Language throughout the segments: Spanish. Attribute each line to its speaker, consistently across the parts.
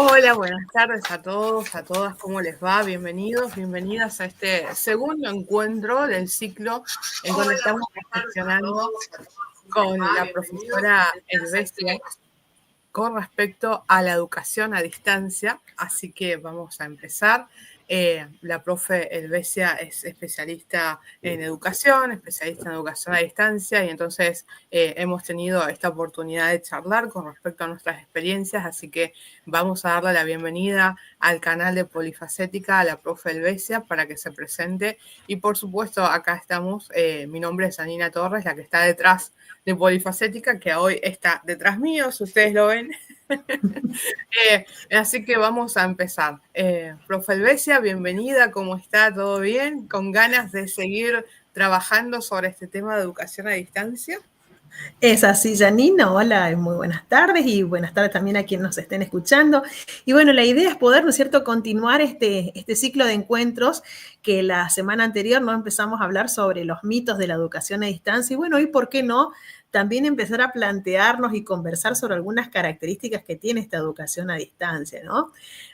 Speaker 1: Hola, buenas tardes a todos, a todas, ¿cómo les va? Bienvenidos, bienvenidas a este segundo encuentro del ciclo en donde estamos reflexionando con la profesora Elvesia con respecto a la educación a distancia, así que vamos a empezar. La profe Elvesia es especialista en educación a distancia, y entonces hemos tenido esta oportunidad de charlar con respecto a nuestras experiencias, así que vamos a darle la bienvenida al canal de Polifacética a la profe Elvesia para que se presente. Y por supuesto, acá estamos, mi nombre es Anina Torres, la que está detrás de Polifacética, que hoy está detrás mío, si ustedes lo ven. Así que vamos a empezar. Profe Elvesia, bienvenida, ¿cómo está? ¿Todo bien? ¿Con ganas de seguir trabajando sobre este tema de educación a distancia?
Speaker 2: Es así, Janina. Hola, muy buenas tardes y buenas tardes también a quienes nos estén escuchando. Y bueno, la idea es poder, ¿no es cierto?, continuar este ciclo de encuentros que la semana anterior no empezamos a hablar sobre los mitos de la educación a distancia. Y bueno, hoy, ¿por qué no? También empezar a plantearnos y conversar sobre algunas características que tiene esta educación a distancia, ¿no?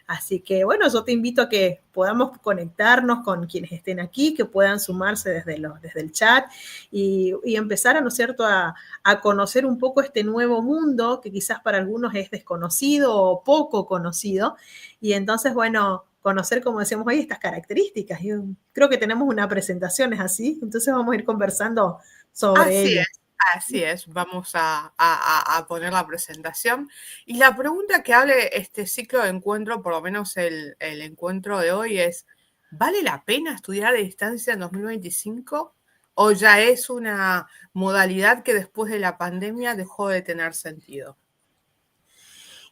Speaker 2: Así que, bueno, yo te invito a que podamos conectarnos con quienes estén aquí, que puedan sumarse desde el chat y empezar, ¿no es cierto?, a conocer un poco este nuevo mundo que quizás para algunos es desconocido o poco conocido. Y entonces, bueno, conocer, como decíamos hoy, estas características. Yo creo que tenemos una presentación, ¿es así? Entonces vamos a ir conversando sobre
Speaker 1: Así
Speaker 2: ello.
Speaker 1: es, así es. Vamos a poner la presentación. Y la pregunta que hable este ciclo de encuentro, por lo menos el encuentro de hoy, es: ¿vale la pena estudiar a distancia en 2025? ¿O ya es una modalidad que después de la pandemia dejó de tener sentido?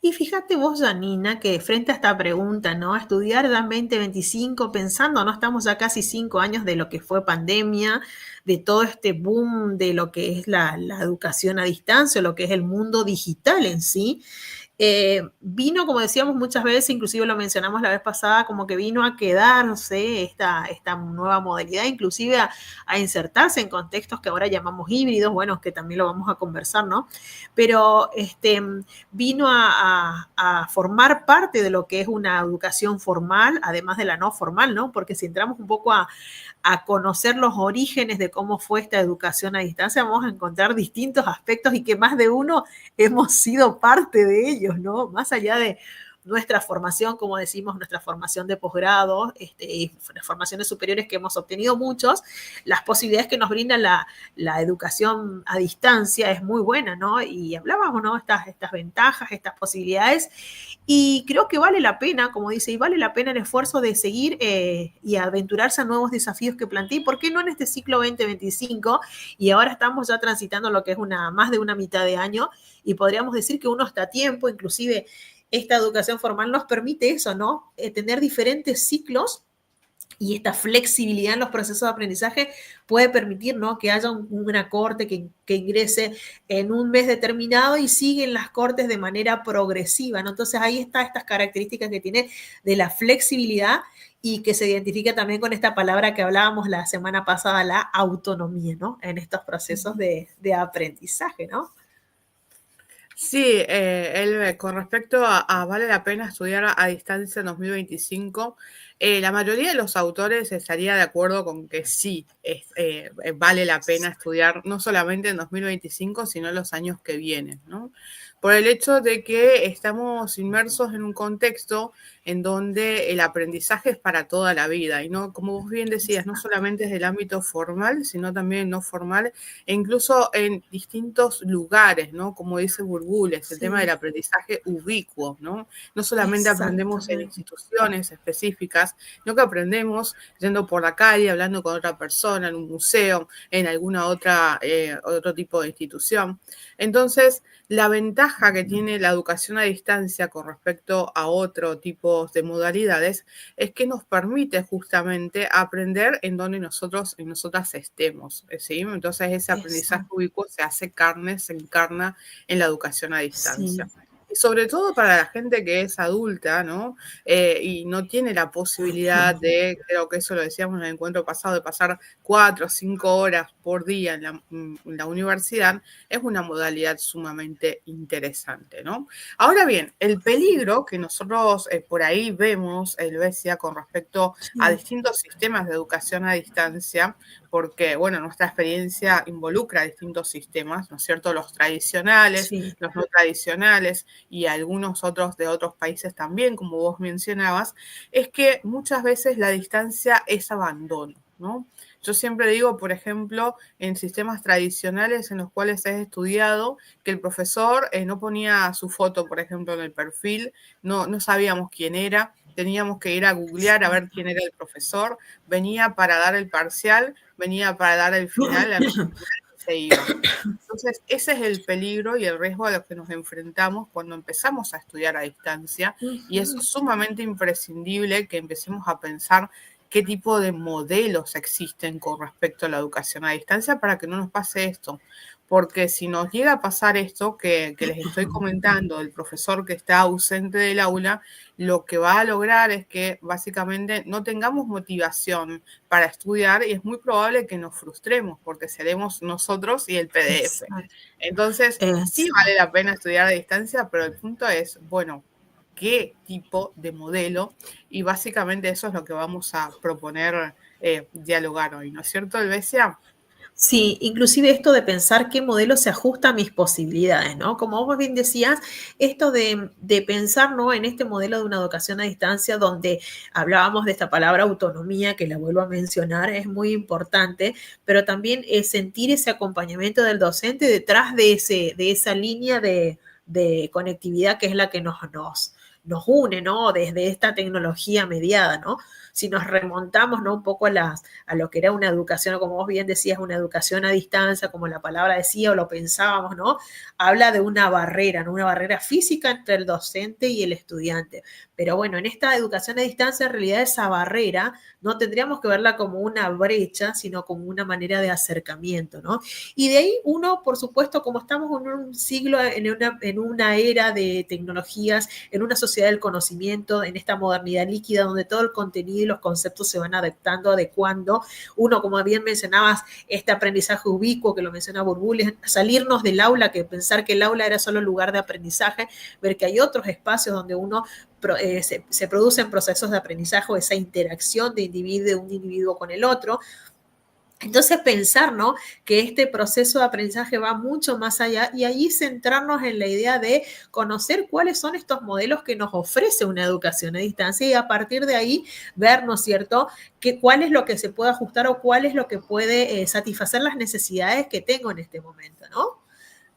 Speaker 2: Y fíjate vos, Janina, que frente a esta pregunta, ¿no? Estudiar ya en 2025, pensando, ¿no? Estamos ya casi 5 años de lo que fue pandemia, de todo este boom de lo que es la educación a distancia, lo que es el mundo digital en sí. Vino, como decíamos muchas veces, inclusive lo mencionamos la vez pasada, como que vino a quedarse esta nueva modalidad, inclusive a insertarse en contextos que ahora llamamos híbridos, bueno, que también lo vamos a conversar, ¿no? Pero vino a formar parte de lo que es una educación formal, además de la no formal, ¿no? Porque si entramos un poco a conocer los orígenes de cómo fue esta educación a distancia, vamos a encontrar distintos aspectos y que más de uno hemos sido parte de ellos, ¿no? Más allá de nuestra formación, como decimos, nuestra formación de posgrado, formaciones superiores que hemos obtenido muchos, las posibilidades que nos brinda la educación a distancia es muy buena, ¿no? Y hablábamos, ¿no? Estas ventajas, estas posibilidades, y creo que vale la pena, como dice, y vale la pena el esfuerzo de seguir y aventurarse a nuevos desafíos que planteé. ¿Por qué no en este ciclo 2025? Y ahora estamos ya transitando lo que es más de una mitad de año y podríamos decir que uno está a tiempo, inclusive esta educación formal nos permite eso, ¿no? Tener diferentes ciclos y esta flexibilidad en los procesos de aprendizaje puede permitir, ¿no?, que haya una corte que ingrese en un mes determinado y siguen las cortes de manera progresiva, ¿no? Entonces ahí está estas características que tiene de la flexibilidad y que se identifica también con esta palabra que hablábamos la semana pasada, la autonomía, ¿no? En estos procesos de aprendizaje, ¿no?
Speaker 1: Sí, con respecto a vale la pena estudiar a distancia en 2025, la mayoría de los autores estaría de acuerdo con que sí, vale la pena estudiar no solamente en 2025, sino en los años que vienen, ¿no? Por el hecho de que estamos inmersos en un contexto en donde el aprendizaje es para toda la vida y no, como vos bien decías, no solamente desde el ámbito formal, sino también no formal e incluso en distintos lugares, ¿no? Como dice Burbules, el tema del
Speaker 2: Sí,
Speaker 1: aprendizaje ubicuo, ¿no? No solamente aprendemos en
Speaker 2: exactamente.
Speaker 1: instituciones específicas, sino que aprendemos yendo por la calle, hablando con otra persona, en un museo, en alguna otra, otro tipo de institución. Entonces, la ventaja que tiene la educación a distancia con respecto a otro tipo de modalidades es que nos permite justamente aprender en donde nosotros y nosotras estemos, ¿sí? Entonces ese aprendizaje
Speaker 2: Exacto.
Speaker 1: ubicuo se hace carne, se encarna en la educación a
Speaker 2: Sí.
Speaker 1: distancia. Y sobre todo para la gente que es adulta, ¿no? Y no tiene la posibilidad de, creo que eso lo decíamos en el encuentro pasado, de pasar 4 o 5 horas por día en la universidad, es una modalidad sumamente interesante, ¿no? Ahora bien, el peligro que nosotros por ahí vemos, Helvecia, con respecto a
Speaker 2: Sí,
Speaker 1: distintos sistemas de educación a distancia, porque, bueno, nuestra experiencia involucra distintos sistemas, ¿no es cierto? Los tradicionales,
Speaker 2: sí,
Speaker 1: los no tradicionales y algunos otros de otros países también, como vos mencionabas, es que muchas veces la distancia es abandono, ¿no? Yo siempre digo, por ejemplo, en sistemas tradicionales en los cuales he estudiado, que el profesor no ponía su foto, por ejemplo, en el perfil, no sabíamos quién era, teníamos que ir a googlear a ver quién era el profesor, venía para dar el parcial, venía para dar el final, la nota final y se iba. Entonces, ese es el peligro y el riesgo a los que nos enfrentamos cuando empezamos a estudiar a distancia, y es
Speaker 2: ujú,
Speaker 1: sumamente imprescindible que empecemos a pensar qué tipo de modelos existen con respecto a la educación a distancia para que no nos pase esto. Porque si nos llega a pasar esto que les estoy comentando, del profesor que está ausente del aula, lo que va a lograr es que básicamente no tengamos motivación para estudiar y es muy probable que nos frustremos porque seremos nosotros y el PDF.
Speaker 2: exacto,
Speaker 1: Entonces, sí vale
Speaker 2: exacto.
Speaker 1: la pena estudiar a distancia, pero el punto es, bueno, ¿qué tipo de modelo? Y básicamente eso es lo que vamos a proponer dialogar hoy, ¿no es cierto, Elvesia?
Speaker 2: Sí, inclusive esto de pensar qué modelo se ajusta a mis posibilidades, ¿no? Como vos bien decías, esto de pensar, ¿no? En este modelo de una educación a distancia donde hablábamos de esta palabra autonomía, que la vuelvo a mencionar, es muy importante, pero también es sentir ese acompañamiento del docente detrás de esa línea de conectividad que es la que nos une, ¿no? Desde esta tecnología mediada, ¿no? Si nos remontamos, ¿no? Un poco a lo que era una educación, o como vos bien decías, una educación a distancia, como la palabra decía o lo pensábamos, ¿no? Habla de una barrera, ¿no? Una barrera física entre el docente y el estudiante. Pero bueno, en esta educación a distancia, en realidad esa barrera no tendríamos que verla como una brecha, sino como una manera de acercamiento, ¿no? Y de ahí uno, por supuesto, como estamos en un siglo, en una era de tecnologías, en una sociedad del conocimiento, en esta modernidad líquida donde todo el contenido y los conceptos se van adaptando, adecuando. Uno, como bien mencionabas, este aprendizaje ubicuo que lo menciona Burbulis, salirnos del aula, que pensar que el aula era solo lugar de aprendizaje, ver que hay otros espacios donde uno se producen procesos de aprendizaje, esa interacción de un individuo con el otro. Entonces pensar, ¿no? Que este proceso de aprendizaje va mucho más allá y allí centrarnos en la idea de conocer cuáles son estos modelos que nos ofrece una educación a distancia y a partir de ahí ver, ¿no es cierto?, que cuál es lo que se puede ajustar o cuál es lo que puede satisfacer las necesidades que tengo en este momento, ¿no?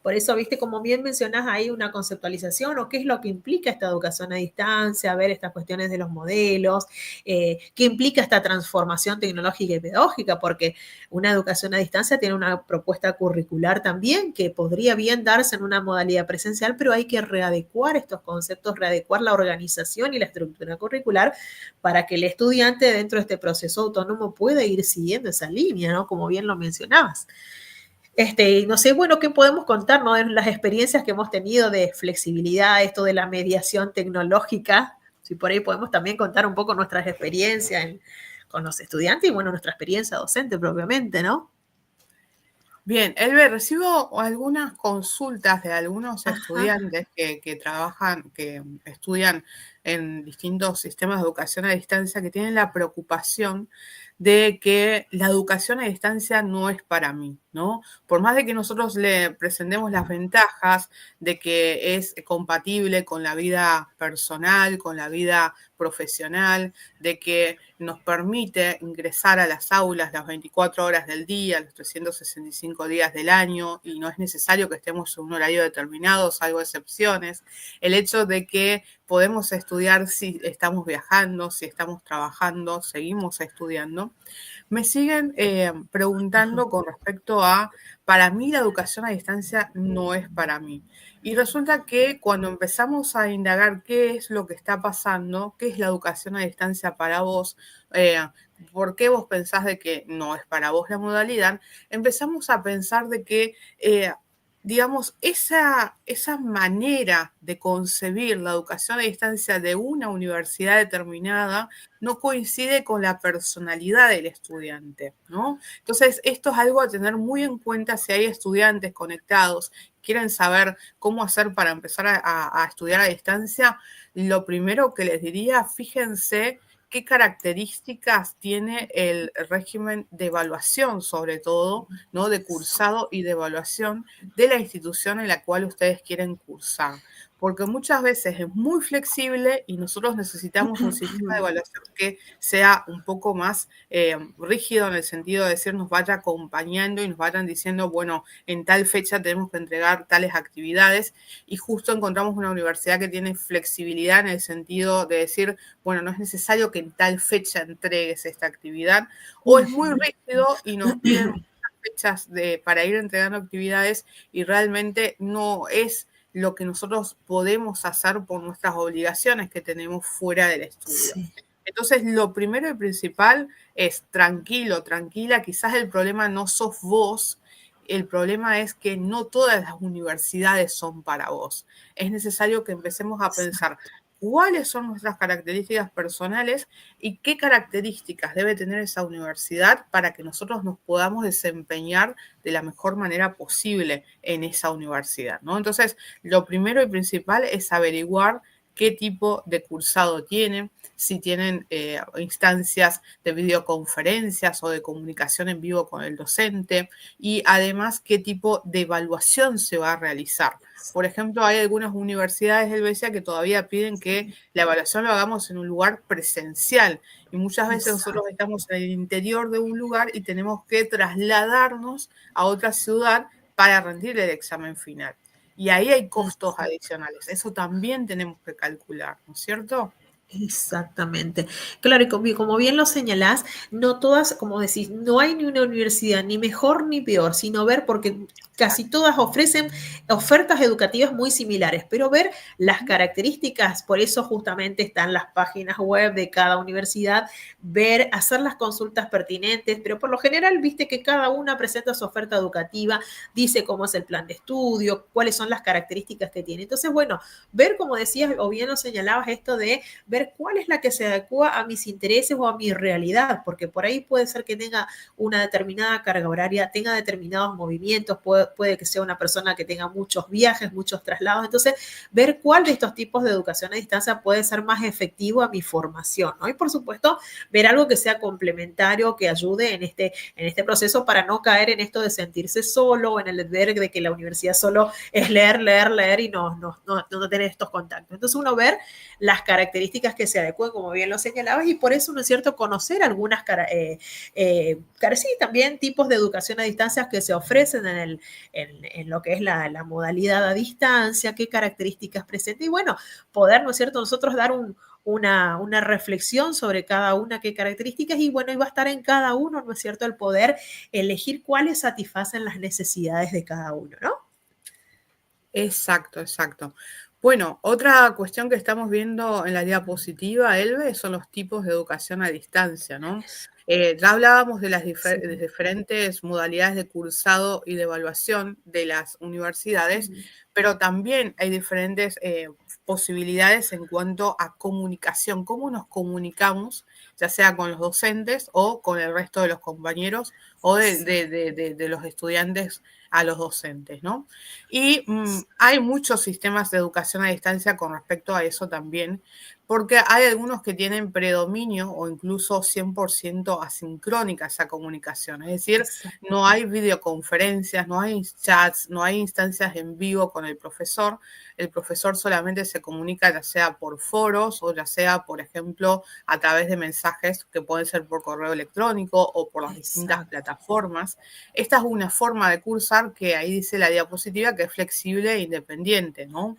Speaker 2: Por eso, viste, como bien mencionás, hay una conceptualización o qué es lo que implica esta educación a distancia, ver estas cuestiones de los modelos, qué implica esta transformación tecnológica y pedagógica, porque una educación a distancia tiene una propuesta curricular también que podría bien darse en una modalidad presencial, pero hay que readecuar estos conceptos, readecuar la organización y la estructura curricular para que el estudiante dentro de este proceso autónomo pueda ir siguiendo esa línea, ¿no? Como bien lo mencionabas. No sé, bueno, ¿qué podemos contar, ¿no? De las experiencias que hemos tenido de flexibilidad, esto de la mediación tecnológica. Si por ahí podemos también contar un poco nuestras experiencias con los estudiantes y, bueno, nuestra experiencia docente propiamente, ¿no?
Speaker 1: Bien, Elber, recibo algunas consultas de algunos
Speaker 2: Ajá,
Speaker 1: estudiantes que trabajan, que estudian en distintos sistemas de educación a distancia, que tienen la preocupación de que la educación a distancia no es para mí, ¿no? Por más de que nosotros le presentemos las ventajas de que es compatible con la vida personal, con la vida profesional, de que nos permite ingresar a las aulas las 24 horas del día, los 365 días del año, y no es necesario que estemos en un horario determinado, salvo excepciones. El hecho de que podemos estudiar si estamos viajando, si estamos trabajando, seguimos estudiando. Me siguen preguntando con respecto a, para mí la educación a distancia no es para mí. Y resulta que cuando empezamos a indagar qué es lo que está pasando, qué es la educación a distancia para vos, eh, por qué vos pensás de que no es para vos la modalidad, empezamos a pensar de que digamos, esa manera de concebir la educación a distancia de una universidad determinada no coincide con la personalidad del estudiante, ¿no? Entonces, esto es algo a tener muy en cuenta si hay estudiantes conectados, quieren saber cómo hacer para empezar a estudiar a distancia. Lo primero que les diría, fíjense qué características tiene el régimen de evaluación, sobre todo, ¿no? De cursado y de evaluación de la institución en la cual ustedes quieren cursar. Porque muchas veces es muy flexible y nosotros necesitamos un sistema de evaluación que sea un poco más rígido en el sentido de decir nos vaya acompañando y nos vayan diciendo, bueno, en tal fecha tenemos que entregar tales actividades, y justo encontramos una universidad que tiene flexibilidad en el sentido de decir, bueno, no es necesario que en tal fecha entregues esta actividad, o es muy rígido y nos piden fechas para ir entregando actividades y realmente no es lo que nosotros podemos hacer por nuestras obligaciones que tenemos fuera del estudio.
Speaker 2: Sí.
Speaker 1: Entonces, lo primero y principal es tranquilo, tranquila, quizás el problema no sos vos, el problema es que no todas las universidades son para vos. Es necesario que empecemos a pensar cuáles son nuestras características personales y qué características debe tener esa universidad para que nosotros nos podamos desempeñar de la mejor manera posible en esa universidad, ¿no? Entonces, lo primero y principal es averiguar qué tipo de cursado tienen, si tienen instancias de videoconferencias o de comunicación en vivo con el docente, y además qué tipo de evaluación se va a realizar. Por ejemplo, hay algunas universidades del BCA que todavía piden que la evaluación lo hagamos en un lugar presencial, y muchas veces nosotros estamos en el interior de un lugar y tenemos que trasladarnos a otra ciudad para rendir el examen final. Y ahí hay costos adicionales. Eso también tenemos que calcular, ¿no es cierto?
Speaker 2: Exactamente. Claro, y como bien lo señalás, no todas, como decís, no hay ni una universidad ni mejor ni peor, sino ver, porque casi todas ofrecen ofertas educativas muy similares, pero ver las características, por eso justamente están las páginas web de cada universidad, ver, hacer las consultas pertinentes, pero por lo general, viste que cada una presenta su oferta educativa, dice cómo es el plan de estudio, cuáles son las características que tiene. Entonces, bueno, ver, como decías, o bien lo señalabas, esto de ver cuál es la que se adecua a mis intereses o a mi realidad, porque por ahí puede ser que tenga una determinada carga horaria, tenga determinados movimientos, puede que sea una persona que tenga muchos viajes, muchos traslados. Entonces, ver cuál de estos tipos de educación a distancia puede ser más efectivo a mi formación, ¿no? Y por supuesto, ver algo que sea complementario, que ayude en este proceso para no caer en esto de sentirse solo, en el ver de que la universidad solo es leer, leer, leer y no tener estos contactos. Entonces, uno ver las características que se adecúen, como bien lo señalabas, y por eso, ¿no es cierto?, conocer algunas sí, también tipos de educación a distancia que se ofrecen en lo que es la modalidad a distancia, qué características presenta, y bueno, poder, ¿no es cierto?, nosotros dar una reflexión sobre cada una, qué características, y bueno, iba a estar en cada uno, ¿no es cierto?, el poder elegir cuáles satisfacen las necesidades de cada uno, ¿no?
Speaker 1: Exacto, exacto. Bueno, otra cuestión que estamos viendo en la diapositiva, Elbe, son los tipos de educación a distancia, ¿no? Ya hablábamos de las de diferentes modalidades de cursado y de evaluación de las universidades, pero también hay diferentes posibilidades en cuanto a comunicación, cómo nos comunicamos, ya sea con los docentes o con el resto de los compañeros o de los estudiantes a los docentes, ¿no? Y hay muchos sistemas de educación a distancia con respecto a eso también, porque hay algunos que tienen predominio o incluso 100% asincrónica esa comunicación. Es decir, no hay videoconferencias, no hay chats, no hay instancias en vivo con el profesor. El profesor solamente se comunica ya sea por foros o ya sea, por ejemplo, a través de mensajes que pueden ser por correo electrónico o por las distintas plataformas. Esta es una forma de cursar que ahí dice la diapositiva que es flexible e independiente, ¿no?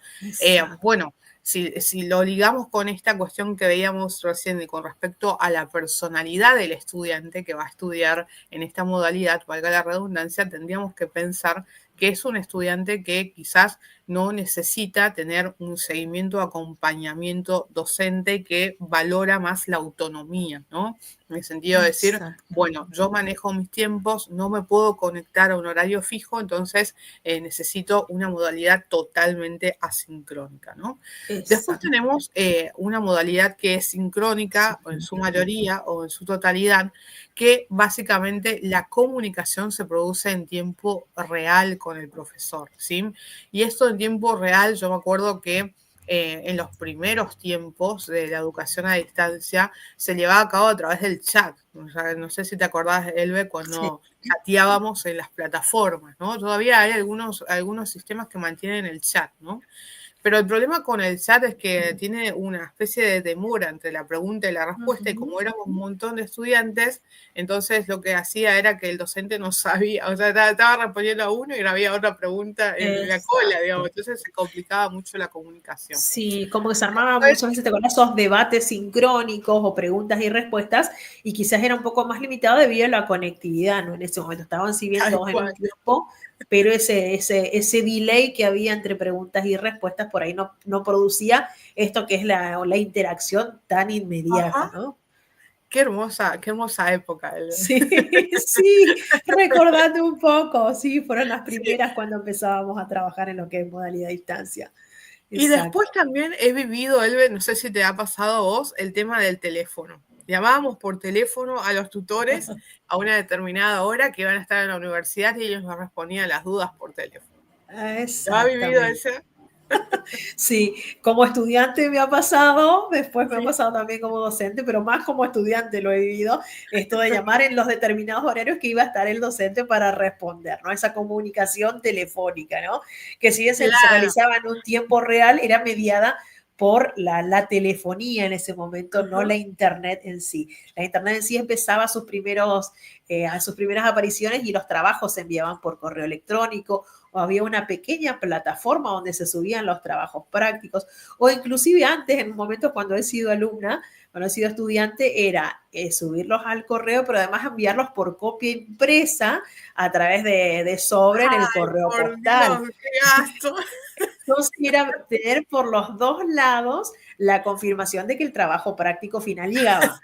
Speaker 1: Bueno, si lo ligamos con esta cuestión que veíamos recién con respecto a la personalidad del estudiante que va a estudiar en esta modalidad, valga la redundancia, tendríamos que pensar que es un estudiante que quizás no necesita tener un seguimiento, acompañamiento docente que valora más la autonomía, ¿no? En el sentido de decir, bueno, yo manejo mis tiempos, no me puedo conectar a un horario fijo, entonces necesito una modalidad totalmente asincrónica, ¿no? Exacto. Después tenemos una modalidad que es sincrónica, o en su mayoría o en su totalidad, que básicamente la comunicación se produce en tiempo real con el profesor, ¿sí? Y esto en tiempo real, yo me acuerdo que en los primeros tiempos de la educación a distancia se llevaba a cabo a través del chat. O sea, no sé si te acordás, Elbe, cuando chateábamos en las plataformas, ¿no? Todavía hay algunos sistemas que mantienen el chat, ¿no? Pero el problema con el chat es que tiene una especie de demora entre la pregunta y la respuesta, y como éramos un montón de estudiantes, entonces lo que hacía era que el docente no sabía, o sea, estaba respondiendo a uno y había otra pregunta en la cola, digamos, entonces se complicaba mucho la comunicación.
Speaker 2: Sí, como que se armaban muchas veces con esos debates sincrónicos o preguntas y respuestas, y quizás era un poco más limitado debido a la conectividad, ¿no? En ese momento estaban, si bien todos en un tiempo, pero ese delay que había entre preguntas y respuestas por ahí no producía esto que es la interacción tan inmediata, ¿no?
Speaker 1: Qué hermosa época.
Speaker 2: Sí, sí, recordando un poco, sí, fueron las primeras cuando empezábamos a trabajar en lo que es modalidad a distancia.
Speaker 1: Y después también he vivido, Elbe, no sé si te ha pasado a vos, el tema del teléfono. Llamábamos por teléfono a los tutores a una determinada hora que iban a estar en la universidad y ellos nos respondían las dudas por teléfono. ¿Ha vivido ese?
Speaker 2: Sí, como estudiante me ha pasado, después me ha pasado también como docente, pero más como estudiante lo he vivido, esto de llamar en los determinados horarios que iba a estar el docente para responder, ¿no? Esa comunicación telefónica, ¿no? Que si bien se realizaba en un tiempo real, era mediada por la telefonía en ese momento, no la internet en sí. La internet en sí empezaba a sus primeras apariciones y los trabajos se enviaban por correo electrónico, o había una pequeña plataforma donde se subían los trabajos prácticos, o inclusive antes, en momentos cuando he sido alumna, cuando he sido estudiante, era subirlos al correo, pero además enviarlos por copia impresa a través de sobre en el correo postal.
Speaker 1: Dios, qué gasto.
Speaker 2: Entonces era tener por los dos lados la confirmación de que el trabajo práctico final llegaba.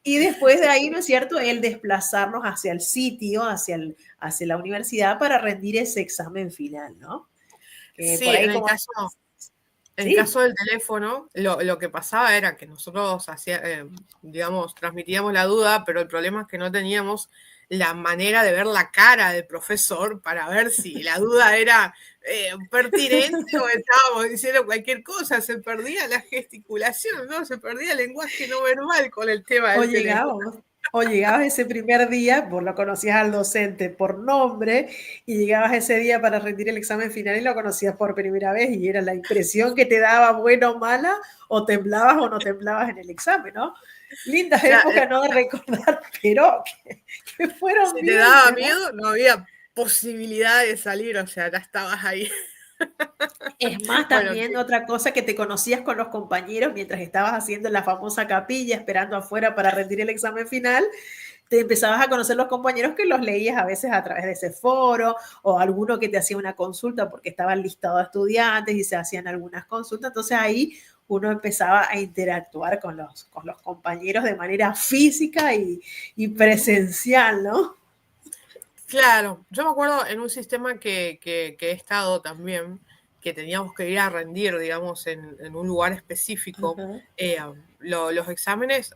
Speaker 2: Y después de ahí, ¿no es cierto?, el desplazarnos hacia el sitio, hacia la universidad para rendir ese examen final, ¿no?
Speaker 1: Sí, por ahí en el caso del teléfono, lo que pasaba era que nosotros transmitíamos la duda, pero el problema es que no teníamos la manera de ver la cara del profesor para ver si la duda era pertinente o estábamos diciendo cualquier cosa, se perdía la gesticulación, ¿no? Se perdía el lenguaje no verbal con el tema del teléfono.
Speaker 2: O llegabas ese primer día, vos lo conocías al docente por nombre, y llegabas ese día para rendir el examen final y lo conocías por primera vez, y era la impresión que te daba buena o mala, o temblabas o no temblabas en el examen, ¿no? Lindas épocas, no de recordar, pero que fueron
Speaker 1: bien. Si te daba miedo, no había posibilidad de salir, o sea, ya estabas ahí.
Speaker 2: Es más, también otra cosa, que te conocías con los compañeros mientras estabas haciendo la famosa capilla, esperando afuera para rendir el examen final. Te empezabas a conocer los compañeros que los leías a veces a través de ese foro, o alguno que te hacía una consulta porque estaban listados de estudiantes y se hacían algunas consultas. Entonces ahí uno empezaba a interactuar con los compañeros de manera física y presencial, ¿no?
Speaker 1: Claro, yo me acuerdo en un sistema que he estado también, que teníamos que ir a rendir, digamos, en un lugar específico, los exámenes,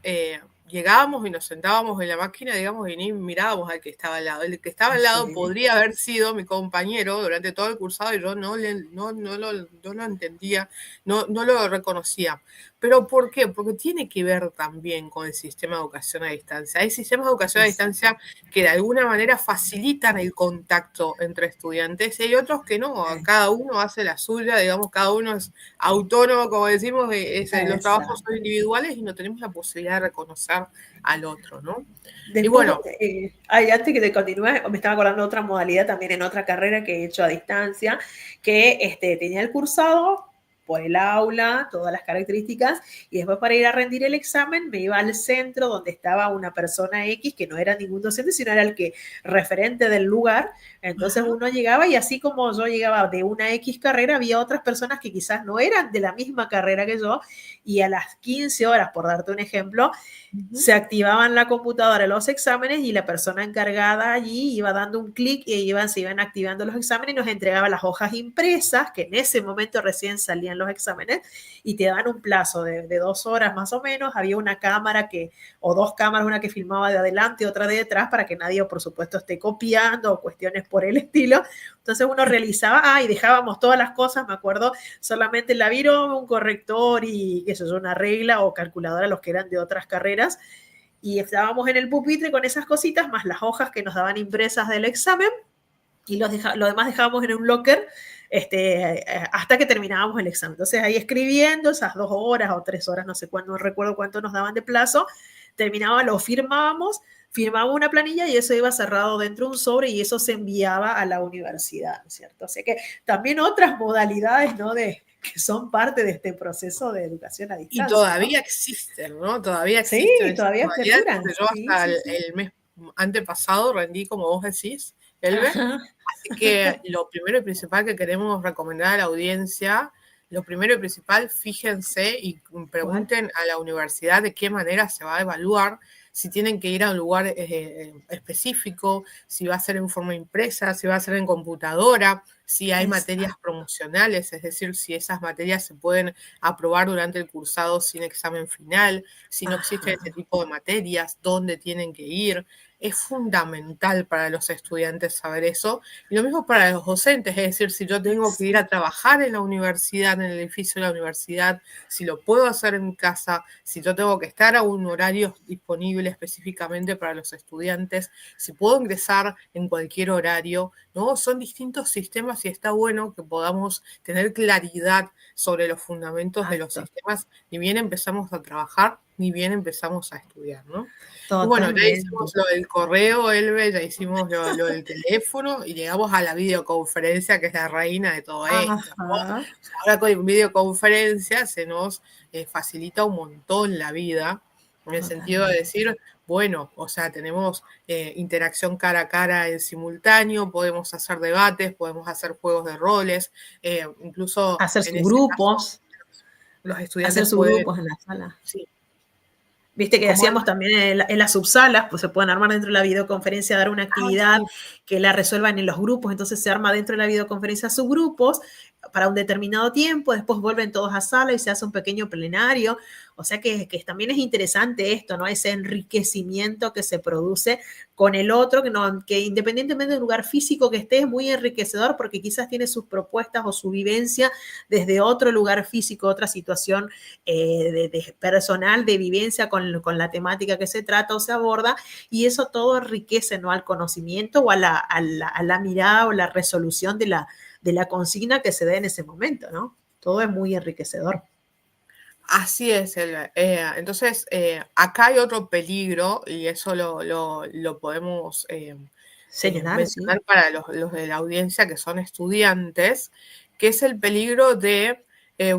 Speaker 1: llegábamos y nos sentábamos en la máquina, digamos, y ni mirábamos al que estaba al lado. El que estaba al lado podría haber sido mi compañero durante todo el cursado y yo no lo entendía, no lo reconocía. ¿Pero por qué? Porque tiene que ver también con el sistema de educación a distancia. Hay sistemas de educación a distancia que de alguna manera facilitan el contacto entre estudiantes y hay otros que no. Cada uno hace la suya, digamos, cada uno es autónomo, como decimos, los trabajos son individuales y no tenemos la posibilidad de reconocer al otro, ¿no?
Speaker 2: Después, y bueno, antes que te continúes, me estaba acordando de otra modalidad también en otra carrera que he hecho a distancia, que tenía el cursado por el aula, todas las características, y después para ir a rendir el examen me iba al centro donde estaba una persona X que no era ningún docente, sino era el que referente del lugar. Entonces uno llegaba y así como yo llegaba de una X carrera, había otras personas que quizás no eran de la misma carrera que yo, y a las 15 horas, por darte un ejemplo, se activaban la computadora los exámenes y la persona encargada allí iba dando un clic y se iban activando los exámenes y nos entregaba las hojas impresas, que en ese momento recién salían los exámenes, y te daban un plazo de 2 horas más o menos. Había una cámara o dos cámaras, una que filmaba de adelante y otra de detrás, para que nadie, por supuesto, esté copiando o cuestiones por el estilo. Entonces uno realizaba, y dejábamos todas las cosas, me acuerdo, solamente la virome, un corrector y eso es una regla o calculadora, los que eran de otras carreras, y estábamos en el pupitre con esas cositas, más las hojas que nos daban impresas del examen, y lo demás dejábamos en un locker hasta que terminábamos el examen. Entonces ahí escribiendo esas 2 horas o 3 horas, no sé cuándo, no recuerdo cuánto nos daban de plazo, terminaba, lo firmábamos una planilla y eso iba cerrado dentro de un sobre y eso se enviaba a la universidad, ¿cierto? O sea que también otras modalidades, ¿no? Que son parte de este proceso de educación a distancia.
Speaker 1: Y todavía, ¿no? Existen, ¿no? Todavía
Speaker 2: existen. Sí, todavía perduran.
Speaker 1: Yo hasta el mes antepasado rendí, como vos decís, Elbe. Así que lo primero y principal que queremos recomendar a la audiencia, lo primero y principal, fíjense y pregunten a la universidad de qué manera se va a evaluar, si tienen que ir a un lugar específico, si va a ser en forma impresa, si va a ser en computadora, si hay materias promocionales, es decir, si esas materias se pueden aprobar durante el cursado sin examen final, si no existe ese tipo de materias, dónde tienen que ir. Es fundamental para los estudiantes saber eso. Y lo mismo para los docentes, es decir, si yo tengo que ir a trabajar en la universidad, en el edificio de la universidad, si lo puedo hacer en mi casa, si yo tengo que estar a un horario disponible específicamente para los estudiantes, si puedo ingresar en cualquier horario, ¿no? Son distintos sistemas y está bueno que podamos tener claridad sobre los fundamentos de los sistemas, ni bien empezamos a trabajar, ni bien empezamos a estudiar, ¿no? Y bueno, ya hicimos lo del correo, Elbe, ya hicimos lo del teléfono y llegamos a la videoconferencia, que es la reina de todo esto, ¿no? Ahora con videoconferencia se nos facilita un montón la vida, en el sentido de decir, bueno, o sea, tenemos interacción cara a cara en simultáneo, podemos hacer debates, podemos hacer juegos de roles, incluso
Speaker 2: hacer sus grupos,
Speaker 1: caso, los estudiantes
Speaker 2: hacer sus grupos en la sala.
Speaker 1: Sí.
Speaker 2: Viste que hacíamos también en las subsalas, pues se pueden armar dentro de la videoconferencia, dar una actividad que la resuelvan en los grupos, entonces se arma dentro de la videoconferencia subgrupos para un determinado tiempo, después vuelven todos a sala y se hace un pequeño plenario. O sea que también es interesante esto, ¿no? Ese enriquecimiento que se produce con el otro, que independientemente del lugar físico que esté, es muy enriquecedor porque quizás tiene sus propuestas o su vivencia desde otro lugar físico, otra situación de personal, de vivencia con la temática que se trata o se aborda, y eso todo enriquece, ¿no? Al conocimiento o a la mirada o la resolución de la consigna que se dé en ese momento, ¿no? Todo es muy enriquecedor.
Speaker 1: Así es, Elba. Entonces, acá hay otro peligro y eso lo podemos mencionar para los de la audiencia que son estudiantes, que es el peligro de,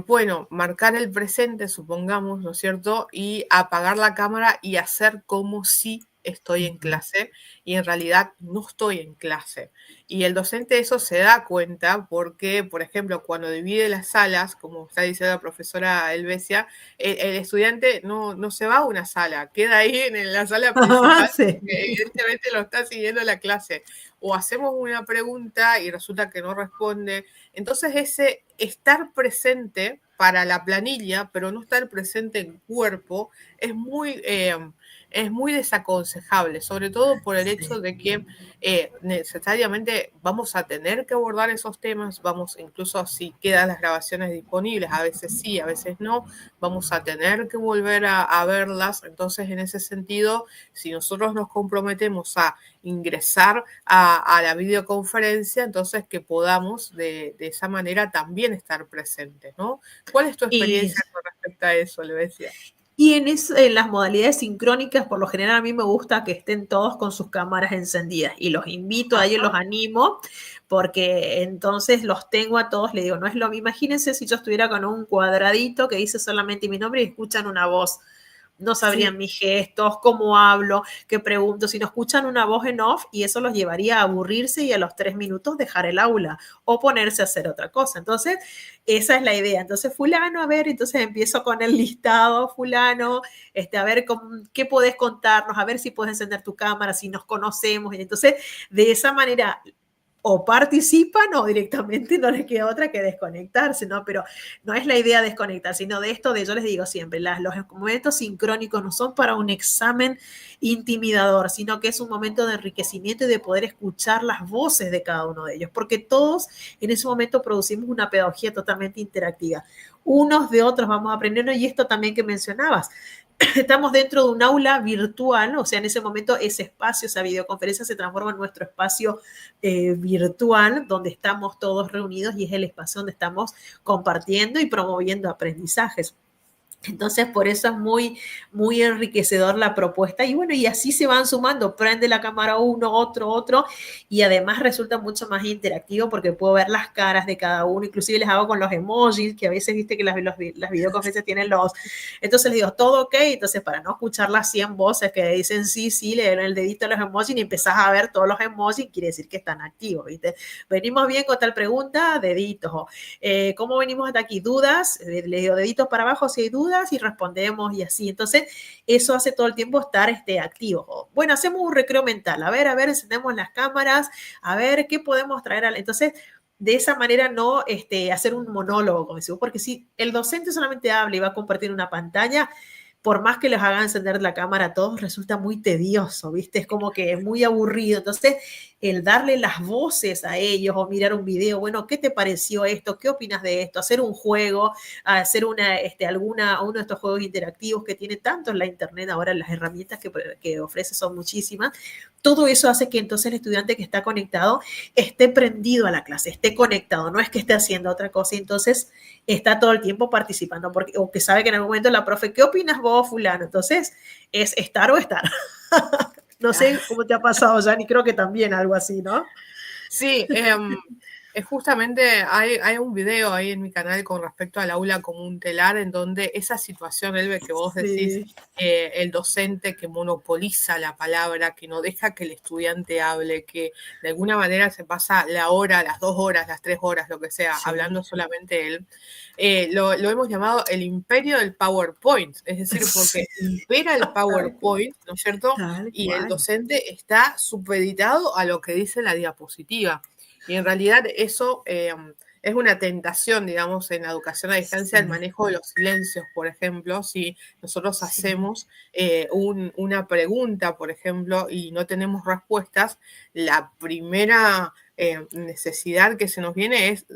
Speaker 1: bueno, marcar el presente, supongamos, ¿no es cierto? Y apagar la cámara y hacer como si estoy en clase y en realidad no estoy en clase. Y el docente eso se da cuenta porque, por ejemplo, cuando divide las salas, como está diciendo la profesora Elvesia, el estudiante no se va a una sala, queda ahí en la sala principal, porque evidentemente lo está siguiendo la clase. O hacemos una pregunta y resulta que no responde. Entonces ese estar presente para la planilla, pero no estar presente en cuerpo, es muy desaconsejable, sobre todo por el hecho de que necesariamente vamos a tener que abordar esos temas, incluso si quedan las grabaciones disponibles, a veces sí, a veces no, vamos a tener que volver a verlas. Entonces, en ese sentido, si nosotros nos comprometemos a ingresar a la videoconferencia, entonces que podamos de esa manera también estar presentes, ¿no? ¿Cuál es tu experiencia con respecto a eso, Elvesia?
Speaker 2: Y en las modalidades sincrónicas, por lo general a mí me gusta que estén todos con sus cámaras encendidas y los invito a ellos, los animo, porque entonces los tengo a todos, le digo, no es lo mismo, imagínense si yo estuviera con un cuadradito que dice solamente mi nombre y escuchan una voz. No sabrían
Speaker 1: Sí.
Speaker 2: mis gestos, cómo hablo, qué pregunto, si no escuchan una voz en off y eso los llevaría a aburrirse y a los 3 minutos dejar el aula o ponerse a hacer otra cosa. Entonces, esa es la idea. Entonces, fulano, a ver, entonces empiezo con el listado, fulano, a ver qué podés contarnos, a ver si puedes encender tu cámara, si nos conocemos. Y entonces, de esa manera o participan o directamente no les queda otra que desconectarse, ¿no? Pero no es la idea desconectar, sino de esto yo les digo siempre, los momentos sincrónicos no son para un examen intimidador, sino que es un momento de enriquecimiento y de poder escuchar las voces de cada uno de ellos, porque todos en ese momento producimos una pedagogía totalmente interactiva. Unos de otros vamos aprendiendo, y esto también que mencionabas, estamos dentro de un aula virtual, o sea, en ese momento ese espacio, esa videoconferencia se transforma en nuestro espacio virtual, donde estamos todos reunidos y es el espacio donde estamos compartiendo y promoviendo aprendizajes. Entonces, por eso es muy, muy enriquecedor la propuesta. Y bueno, y así se van sumando. Prende la cámara uno, otro. Y además resulta mucho más interactivo porque puedo ver las caras de cada uno. Inclusive les hago con los emojis, que a veces viste que las videoconferencias tienen los... Entonces les digo, todo ok. Entonces, para no escuchar las 100 voces que dicen sí, le dan el dedito a los emojis y empezás a ver todos los emojis, quiere decir que están activos, ¿viste? Venimos bien con tal pregunta, deditos. ¿Cómo venimos hasta aquí? ¿Dudas? Le digo deditos para abajo si hay dudas y respondemos y así. Entonces, eso hace todo el tiempo estar activo. Bueno, hacemos un recreo mental. A ver, encendemos las cámaras, a ver qué podemos traer. Entonces, de esa manera no hacer un monólogo, como decimos, porque si el docente solamente habla y va a compartir una pantalla, por más que les hagan encender la cámara a todos, resulta muy tedioso, ¿viste? Es como que es muy aburrido. Entonces, el darle las voces a ellos o mirar un video, bueno, ¿qué te pareció esto? ¿Qué opinas de esto? Hacer un juego, hacer uno de estos juegos interactivos que tiene tanto en la internet, ahora las herramientas que ofrece son muchísimas. Todo eso hace que entonces el estudiante que está conectado esté prendido a la clase, esté conectado, no es que esté haciendo otra cosa, entonces está todo el tiempo participando, o que sabe que en algún momento la profe, ¿qué opinas vos, fulano? Entonces, es estar o estar. No sé cómo te ha pasado, Jani, creo que también algo así, ¿no?
Speaker 1: Sí, justamente hay un video ahí en mi canal con respecto al aula como un telar, en donde esa situación, Elbe, que vos decís,
Speaker 2: Sí.
Speaker 1: El docente que monopoliza la palabra, que no deja que el estudiante hable, que de alguna manera se pasa la hora, las 2 horas, las 3 horas, lo que sea,
Speaker 2: Sí.
Speaker 1: hablando solamente él, lo hemos llamado el imperio del PowerPoint, es decir, porque impera el PowerPoint, ¿no es cierto? Y el docente está supeditado a lo que dice la diapositiva. Y en realidad eso es una tentación, digamos, en la educación a distancia, el manejo de los silencios, por ejemplo, si nosotros hacemos una pregunta, por ejemplo, y no tenemos respuestas, la primera necesidad que se nos viene es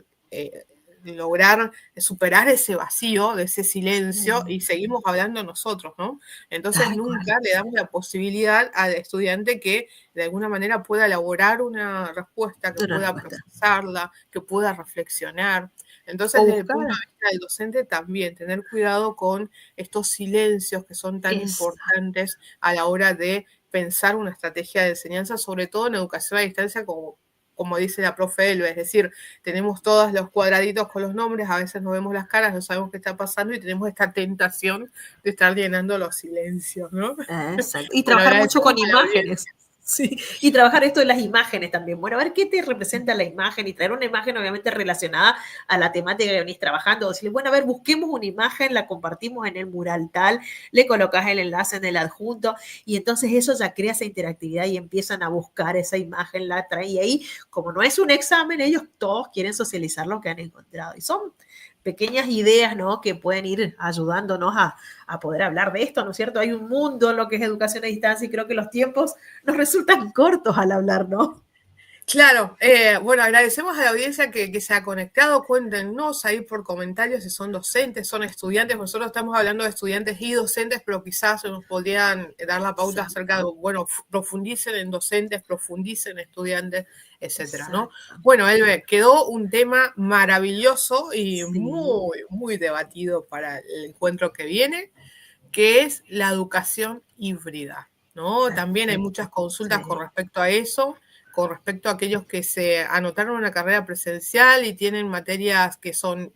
Speaker 1: lograr superar ese vacío, de ese silencio, y seguimos hablando nosotros, ¿no? Entonces nunca le damos la posibilidad al estudiante que de alguna manera pueda elaborar una respuesta, que pueda procesarla, que pueda reflexionar. Entonces, desde el punto de vista del docente, también tener cuidado con estos silencios que son tan importantes a la hora de pensar una estrategia de enseñanza, sobre todo en educación a distancia, como dice la profe Elbe, es decir, tenemos todos los cuadraditos con los nombres, a veces no vemos las caras, no sabemos qué está pasando y tenemos esta tentación de estar llenando los silencios, ¿no?
Speaker 2: Exacto. Y trabajar mucho con imágenes. Sí, y trabajar esto de las imágenes también. Bueno, a ver qué te representa la imagen y traer una imagen obviamente relacionada a la temática que venís trabajando. Decirle, bueno, a ver, busquemos una imagen, la compartimos en el mural tal, le colocas el enlace en el adjunto y entonces eso ya crea esa interactividad y empiezan a buscar esa imagen, la traen y ahí, como no es un examen, ellos todos quieren socializar lo que han encontrado y son pequeñas ideas, ¿no? Que pueden ir ayudándonos a poder hablar de esto, ¿no es cierto? Hay un mundo en lo que es educación a distancia y creo que los tiempos nos resultan cortos al hablar, ¿no?
Speaker 1: Claro, bueno, agradecemos a la audiencia que se ha conectado, cuéntenos ahí por comentarios si son docentes, son estudiantes, nosotros estamos hablando de estudiantes y docentes, pero quizás nos podrían dar la pauta acerca de, bueno, profundicen en docentes, profundicen en estudiantes, etcétera, ¿no? Bueno, Elbe, quedó un tema maravilloso y muy, muy debatido para el encuentro que viene. que es la educación híbrida, ¿no? También hay muchas
Speaker 2: Perfecto.
Speaker 1: consultas con
Speaker 2: Sí.
Speaker 1: respecto a eso, con respecto a aquellos que se anotaron en una carrera presencial y tienen materias que son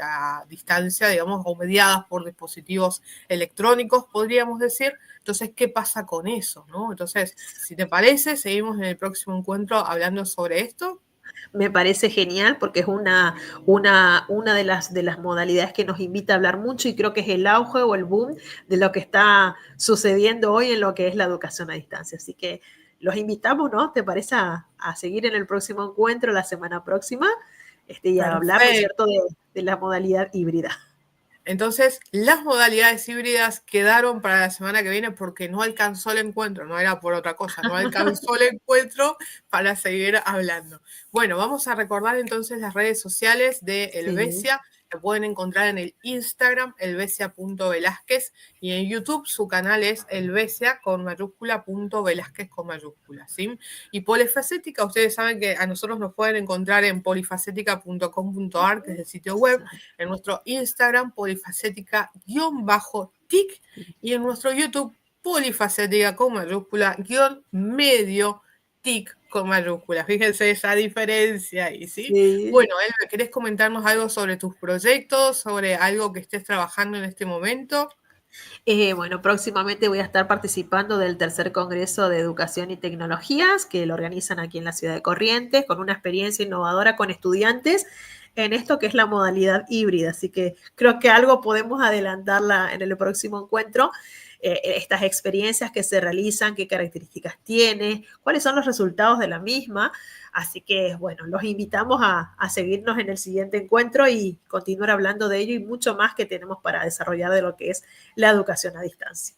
Speaker 1: a distancia, digamos, o mediadas por dispositivos electrónicos, podríamos decir. Entonces, ¿qué pasa con eso, no? Entonces, si te parece, seguimos en el próximo encuentro hablando sobre esto.
Speaker 2: Me parece genial porque es una de las modalidades que nos invita a hablar mucho y creo que es el auge o el boom de lo que está sucediendo hoy en lo que es la educación a distancia. Así que los invitamos, ¿no? ¿Te parece a seguir en el próximo encuentro la semana próxima y a hablar, ¿no es cierto?,
Speaker 1: Perfecto.
Speaker 2: de la modalidad híbrida.
Speaker 1: Entonces, las modalidades híbridas quedaron para la semana que viene porque no alcanzó el encuentro, no era por otra cosa, no alcanzó el encuentro para seguir hablando. Bueno, vamos a recordar entonces las redes sociales de
Speaker 2: Sí.
Speaker 1: Helvecia. Lo pueden encontrar en el Instagram, helvecia.velázquez, y en YouTube su canal es helvecia con mayúscula .velázquez con mayúscula, ¿sí? Y Polifacética, ustedes saben que a nosotros nos pueden encontrar en polifacética.com.ar, que es el sitio web, en nuestro Instagram, polifacética-tic, y en nuestro YouTube, polifacética con mayúscula, _medio tic con mayúsculas. Fíjense esa diferencia ahí, ¿sí?
Speaker 2: Sí.
Speaker 1: Bueno, Elba, ¿querés comentarnos algo sobre tus proyectos, sobre algo que estés trabajando en este momento?
Speaker 2: Bueno, próximamente voy a estar participando del tercer Congreso de Educación y Tecnologías que lo organizan aquí en la ciudad de Corrientes, con una experiencia innovadora con estudiantes en esto que es la modalidad híbrida. Así que creo que algo podemos adelantarla en el próximo encuentro. Estas experiencias que se realizan, qué características tiene, cuáles son los resultados de la misma. Así que, bueno, los invitamos a seguirnos en el siguiente encuentro y continuar hablando de ello y mucho más que tenemos para desarrollar de lo que es la educación a distancia.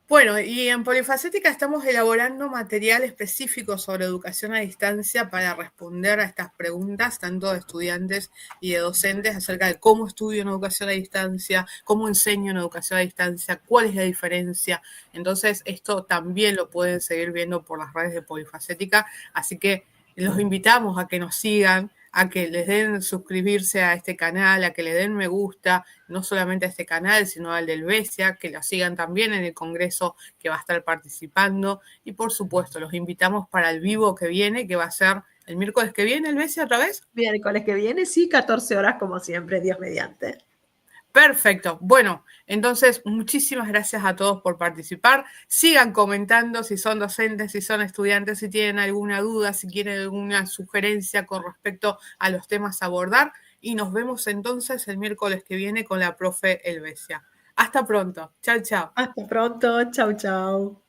Speaker 1: Bueno, y en Polifacética estamos elaborando material específico sobre educación a distancia para responder a estas preguntas, tanto de estudiantes y de docentes, acerca de cómo estudio en educación a distancia, cómo enseño en educación a distancia, cuál es la diferencia. Entonces, esto también lo pueden seguir viendo por las redes de Polifacética, así que los invitamos a que nos sigan, a que les den suscribirse a este canal, a que le den me gusta, no solamente a este canal, sino al del Helvecia, que lo sigan también en el congreso que va a estar participando. Y por supuesto, los invitamos para el vivo que viene, que va a ser el miércoles que viene, Helvecia, otra vez.
Speaker 2: Miércoles que viene, sí, 14 horas como siempre, Dios mediante.
Speaker 1: Perfecto. Bueno, entonces muchísimas gracias a todos por participar. Sigan comentando si son docentes, si son estudiantes, si tienen alguna duda, si quieren alguna sugerencia con respecto a los temas a abordar. Y nos vemos entonces el miércoles que viene con la profe Helvecia. Hasta pronto. Chao, chao.
Speaker 2: Hasta pronto. Chau, chau.